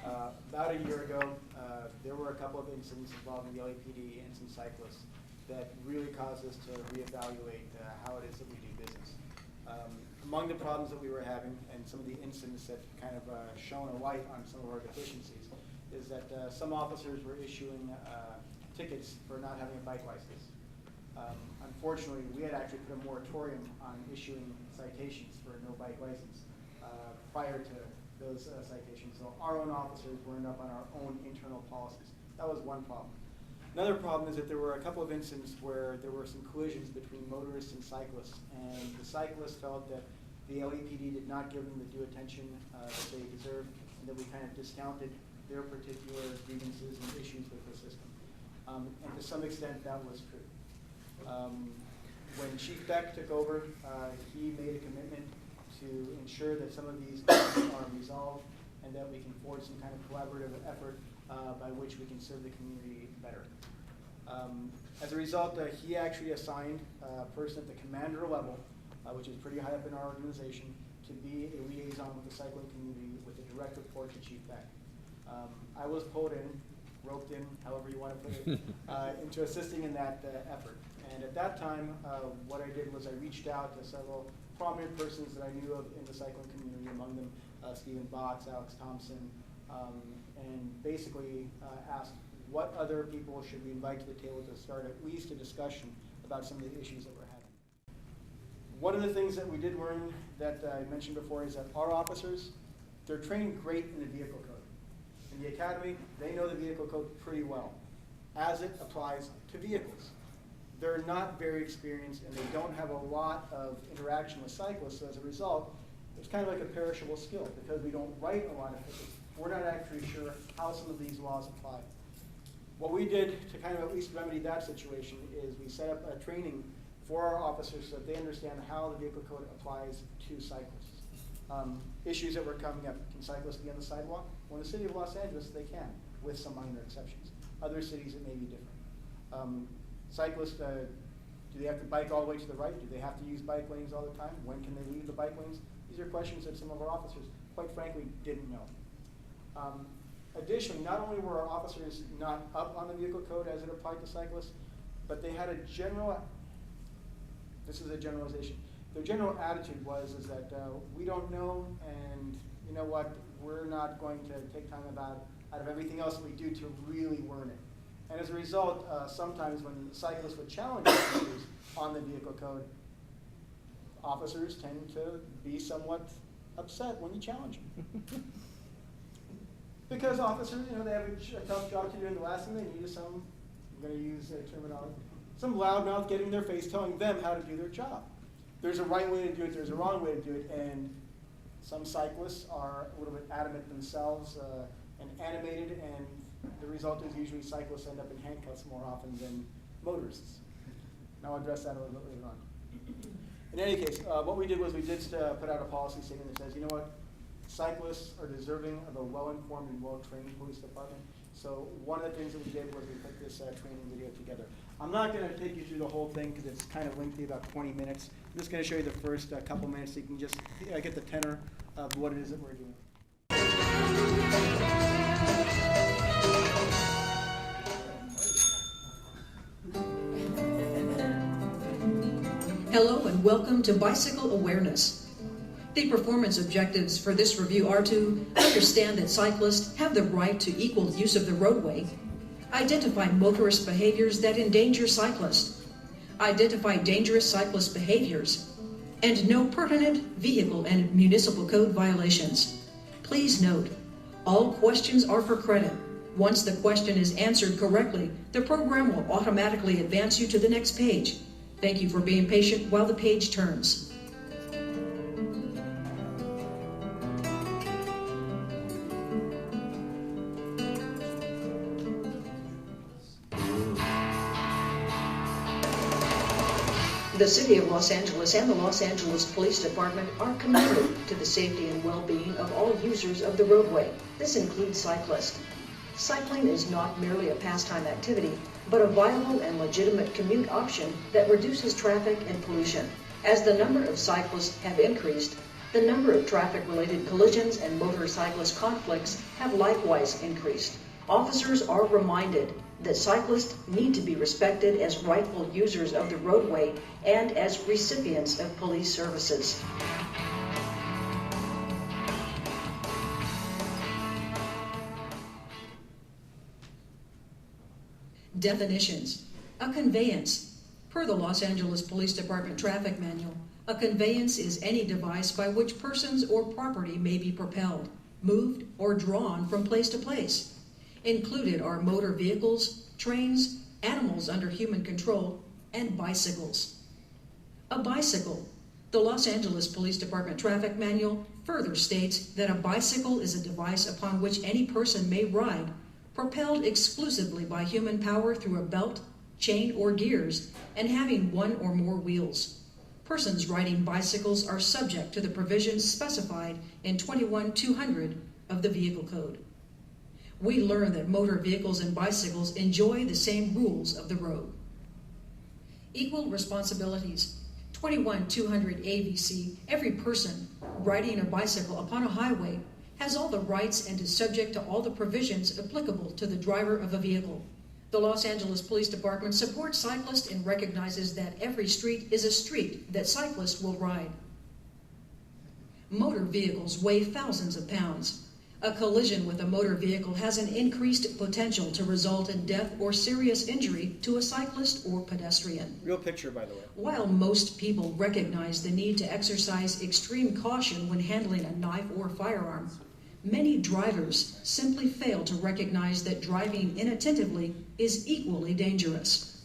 About a year ago, there were a couple of incidents involving the LAPD and some cyclists that really caused us to reevaluate how it is that we do business. Among the problems that we were having and some of the incidents that kind of shone a light on some of our deficiencies is that some officers were issuing tickets for not having a bike license. Unfortunately, we had actually put a moratorium on issuing citations for no bike license prior to those citations. So our own officers weren't up on our own internal policies. That was one problem. Another problem is that there were a couple of incidents where there were some collisions between motorists and cyclists, and the cyclists felt that the LAPD did not give them the due attention that they deserved, and that we kind of discounted their particular grievances and issues with the system. And to some extent, that was true. When Chief Beck took over, he made a commitment to ensure that some of these issues are resolved and that we can forge some kind of collaborative effort by which we can serve the community better. As a result, he actually assigned a person at the commander level, which is pretty high up in our organization, to be a liaison with the cycling community with a direct report to Chief Beck. I was pulled in, roped in, however you want to put it, into assisting in that effort. And at that time, what I did was I reached out to several prominent persons that I knew of in the cycling community, among them Stephen Box, Alex Thompson, and basically asked what other people should we invite to the table to start at least a discussion about some of the issues that we're having. One of the things that we did learn that I mentioned before is that our officers, they're trained great in the vehicle code. In the academy, they know the vehicle code pretty well, as it applies to vehicles. They're not very experienced and they don't have a lot of interaction with cyclists, so as a result, it's kind of like a perishable skill because we don't write a lot of tickets. We're not actually sure how some of these laws apply. What we did to kind of at least remedy that situation is we set up a training for our officers so that they understand how the vehicle code applies to cyclists. Issues that were coming up, can cyclists be on the sidewalk? Well, in the city of Los Angeles, they can, with some minor exceptions. Other cities, it may be different. Cyclists, do they have to bike all the way to the right? Do they have to use bike lanes all the time? When can they leave the bike lanes? These are questions that some of our officers, quite frankly, didn't know. Additionally, not only were our officers not up on the vehicle code as it applied to cyclists, but they had a general, this is a generalization, their general attitude was that we don't know, and you know what, we're not going to take time out of everything else we do to really learn it. And as a result, sometimes when cyclists would challenge officers on the vehicle code, officers tend to be somewhat upset when you challenge them. Because officers, you know, they have a tough job to do, and the last thing they need is some, I'm going to use a terminology, some loudmouth getting in their face telling them how to do their job. There's a right way to do it, there's a wrong way to do it, and some cyclists are a little bit adamant themselves and animated, and the result is usually cyclists end up in handcuffs more often than motorists. And I'll address that a little bit later on. In any case, what we did was we did put out a policy statement that says, you know what, cyclists are deserving of a well-informed and well-trained police department. So one of the things that we did was we put this training video together. I'm not going to take you through the whole thing because it's kind of lengthy, about 20 minutes. I'm just going to show you the first couple minutes so you can just get the tenor of what it is that we're doing. Hello and welcome to Bicycle Awareness. The performance objectives for this review are to understand that cyclists have the right to equal use of the roadway, identify motorist behaviors that endanger cyclists, identify dangerous cyclist behaviors, and know pertinent vehicle and municipal code violations. Please note, all questions are for credit. Once the question is answered correctly, the program will automatically advance you to the next page. Thank you for being patient while the page turns. The City of Los Angeles and the Los Angeles Police Department are committed to the safety and well-being of all users of the roadway. This includes cyclists. Cycling is not merely a pastime activity, but a viable and legitimate commute option that reduces traffic and pollution. As the number of cyclists have increased, The number of traffic-related collisions and motor-cyclist conflicts have likewise increased. Officers are reminded that cyclists need to be respected as rightful users of the roadway and as recipients of police services. Definitions. A conveyance. Per the Los Angeles Police Department Traffic Manual, a conveyance is any device by which persons or property may be propelled, moved, or drawn from place to place. Included are motor vehicles, trains, animals under human control, and bicycles. A bicycle. The Los Angeles Police Department Traffic Manual further states that a bicycle is a device upon which any person may ride, propelled exclusively by human power through a belt, chain, or gears, and having one or more wheels. Persons riding bicycles are subject to the provisions specified in 21-200 of the Vehicle Code. We learn that motor vehicles and bicycles enjoy the same rules of the road. Equal responsibilities. 21-200 AVC, every person riding a bicycle upon a highway has all the rights and is subject to all the provisions applicable to the driver of a vehicle. The Los Angeles Police Department supports cyclists and recognizes that every street is a street that cyclists will ride. Motor vehicles weigh thousands of pounds. A collision with a motor vehicle has an increased potential to result in death or serious injury to a cyclist or pedestrian. Real picture, by the way. While most people recognize the need to exercise extreme caution when handling a knife or firearm, many drivers simply fail to recognize that driving inattentively is equally dangerous.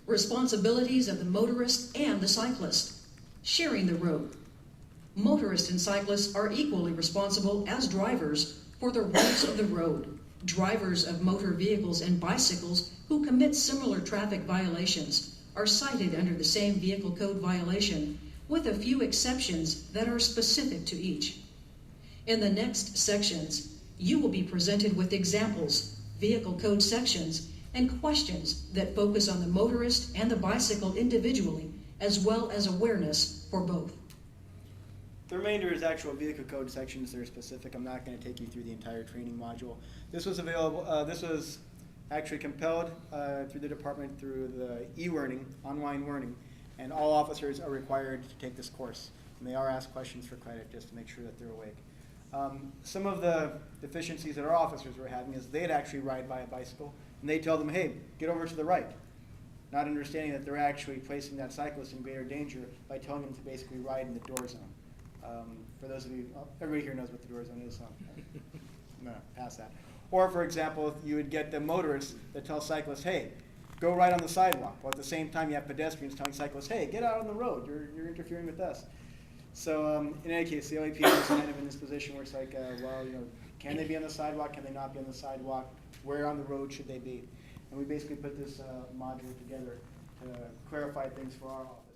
Responsibilities of the motorist and the cyclist. Sharing the road. Motorists and cyclists are equally responsible as drivers for the rules of the road. Drivers of motor vehicles and bicycles who commit similar traffic violations are cited under the same Vehicle Code violation, with a few exceptions that are specific to each. In the next sections, you will be presented with examples, Vehicle Code sections, and questions that focus on the motorist and the bicycle individually, as well as awareness for both. The remainder is actual Vehicle Code sections that are specific. I'm not going to take you through the entire training module. This was available. This was actually compelled through the department through the e-learning, online learning, and all officers are required to take this course. And they are asked questions for credit just to make sure that they're awake. Some of the deficiencies that our officers were having is they'd actually ride by a bicycle, and they tell them, hey, get over to the right, not understanding that they're actually placing that cyclist in greater danger by telling them to basically ride in the door zone. For those of you, everybody here knows what the door zone is, so I'm going to pass that. Or, for example, you would get the motorists that tell cyclists, hey, go right on the sidewalk. While at the same time, you have pedestrians telling cyclists, hey, get out on the road. You're interfering with us. So in any case, the LAPD is kind of in this position where it's like, well, can they be on the sidewalk? Can they not be on the sidewalk? Where on the road should they be? And we basically put this module together to clarify things for our office.